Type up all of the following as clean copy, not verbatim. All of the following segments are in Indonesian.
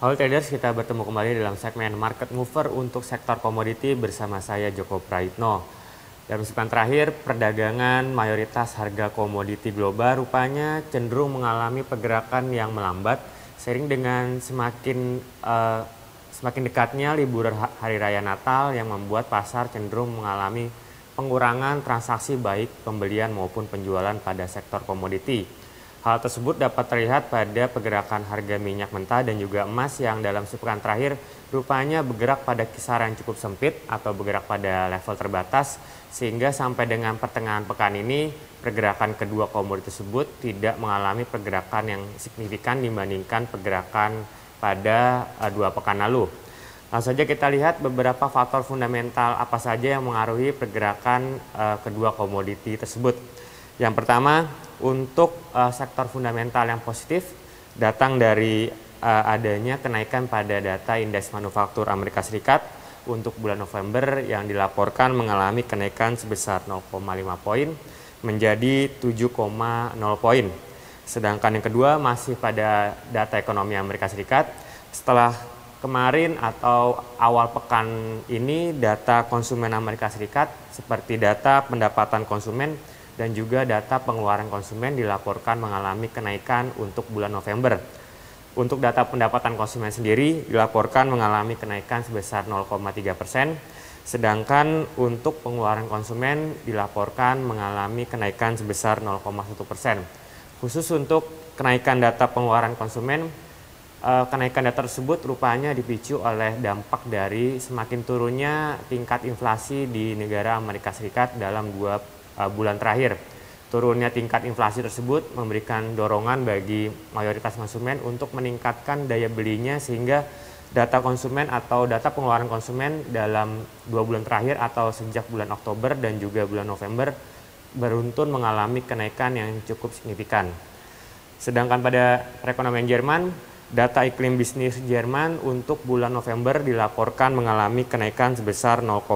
Halo traders, kita bertemu kembali dalam segmen Market Mover untuk sektor komoditi bersama saya Joko Praitno. Dalam sepekan terakhir, perdagangan mayoritas harga komoditi global rupanya cenderung mengalami pergerakan yang melambat seiring dengan semakin dekatnya libur Hari Raya Natal yang membuat pasar cenderung mengalami pengurangan transaksi baik pembelian maupun penjualan pada sektor komoditi. Hal tersebut dapat terlihat pada pergerakan harga minyak mentah dan juga emas yang dalam sepekan terakhir rupanya bergerak pada kisaran cukup sempit atau bergerak pada level terbatas, sehingga sampai dengan pertengahan pekan ini pergerakan kedua komoditi tersebut tidak mengalami pergerakan yang signifikan dibandingkan pergerakan pada 2 pekan lalu. Langsung saja kita lihat beberapa faktor fundamental apa saja yang mengaruhi pergerakan kedua komoditi tersebut. Yang pertama, untuk sektor fundamental yang positif datang dari adanya kenaikan pada data indeks manufaktur Amerika Serikat untuk bulan November yang dilaporkan mengalami kenaikan sebesar 0,5 poin menjadi 7,0 poin. Sedangkan yang kedua masih pada data ekonomi Amerika Serikat. Setelah kemarin atau awal pekan ini data konsumen Amerika Serikat seperti data pendapatan konsumen dan juga data pengeluaran konsumen dilaporkan mengalami kenaikan untuk bulan November. Untuk data pendapatan konsumen sendiri dilaporkan mengalami kenaikan sebesar 0,3%, sedangkan untuk pengeluaran konsumen dilaporkan mengalami kenaikan sebesar 0,1%. Khusus untuk kenaikan data pengeluaran konsumen, kenaikan data tersebut rupanya dipicu oleh dampak dari semakin turunnya tingkat inflasi di negara Amerika Serikat dalam 2 bulan terakhir. Turunnya tingkat inflasi tersebut memberikan dorongan bagi mayoritas konsumen untuk meningkatkan daya belinya, sehingga data konsumen atau data pengeluaran konsumen dalam 2 bulan terakhir atau sejak bulan Oktober dan juga bulan November beruntun mengalami kenaikan yang cukup signifikan. Sedangkan pada perekonomian Jerman, data iklim bisnis Jerman untuk bulan November dilaporkan mengalami kenaikan sebesar 0,2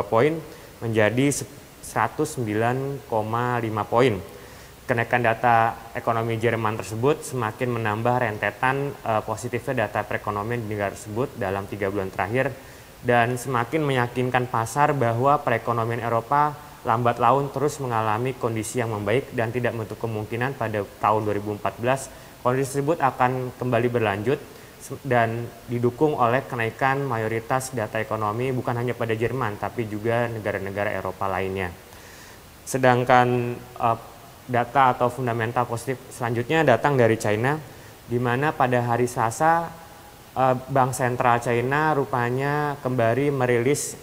poin menjadi 109,5 poin. Kenaikan data ekonomi Jerman tersebut semakin menambah rentetan positifnya data perekonomian di negara tersebut dalam 3 bulan terakhir dan semakin meyakinkan pasar bahwa perekonomian Eropa lambat laun terus mengalami kondisi yang membaik dan tidak menutup kemungkinan pada tahun 2014 kondisi tersebut akan kembali berlanjut dan didukung oleh kenaikan mayoritas data ekonomi bukan hanya pada Jerman tapi juga negara-negara Eropa lainnya. Sedangkan data atau fundamental positif selanjutnya datang dari China, di mana pada hari Selasa Bank Sentral China rupanya kembali merilis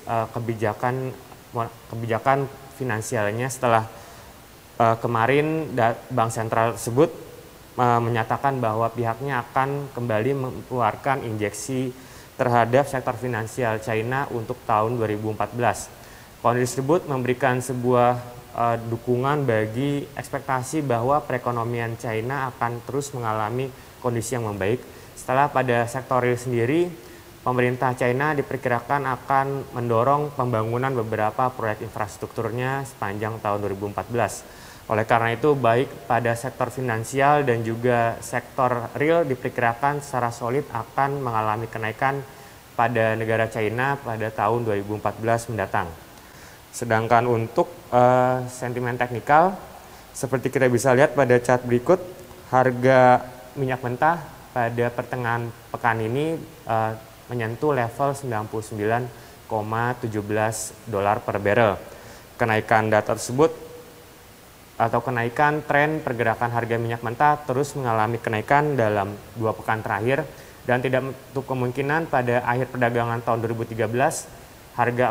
kebijakan finansialnya setelah kemarin Bank Sentral tersebut menyatakan bahwa pihaknya akan kembali mengeluarkan injeksi terhadap sektor finansial China untuk tahun 2014. Kondisi tersebut memberikan sebuah dukungan bagi ekspektasi bahwa perekonomian China akan terus mengalami kondisi yang membaik. Setelah pada sektor real sendiri, pemerintah China diperkirakan akan mendorong pembangunan beberapa proyek infrastrukturnya sepanjang tahun 2014. Oleh karena itu, baik pada sektor finansial dan juga sektor real diperkirakan secara solid akan mengalami kenaikan pada negara China pada tahun 2014 mendatang. Sedangkan untuk sentimen teknikal, seperti kita bisa lihat pada chart berikut, harga minyak mentah pada pertengahan pekan ini menyentuh level 99,17 dolar per barrel. Kenaikan data tersebut atau kenaikan tren pergerakan harga minyak mentah terus mengalami kenaikan dalam 2 pekan terakhir dan tidak menutup kemungkinan pada akhir perdagangan tahun 2013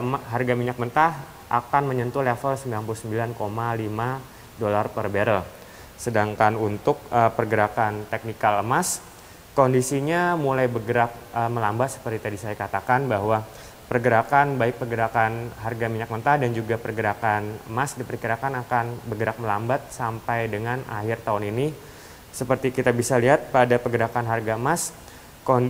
harga minyak mentah akan menyentuh level 99,5 dolar per barrel. Sedangkan untuk pergerakan teknikal emas, kondisinya mulai bergerak melambat seperti tadi saya katakan bahwa baik pergerakan harga minyak mentah dan juga pergerakan emas diperkirakan akan bergerak melambat sampai dengan akhir tahun ini. Seperti kita bisa lihat pada pergerakan harga emas,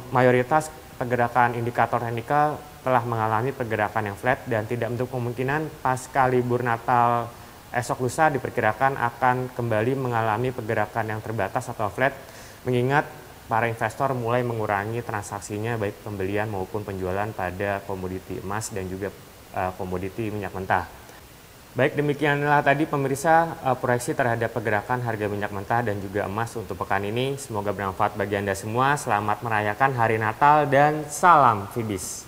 mayoritas pergerakan indikator teknikal telah mengalami pergerakan yang flat dan tidak menutup kemungkinan pasca libur Natal esok lusa diperkirakan akan kembali mengalami pergerakan yang terbatas atau flat, mengingat para investor mulai mengurangi transaksinya baik pembelian maupun penjualan pada komoditi emas dan juga komoditi minyak mentah. Baik, demikianlah tadi pemirsa proyeksi terhadap pergerakan harga minyak mentah dan juga emas untuk pekan ini. Semoga bermanfaat bagi Anda semua. Selamat merayakan Hari Natal dan salam Fibis.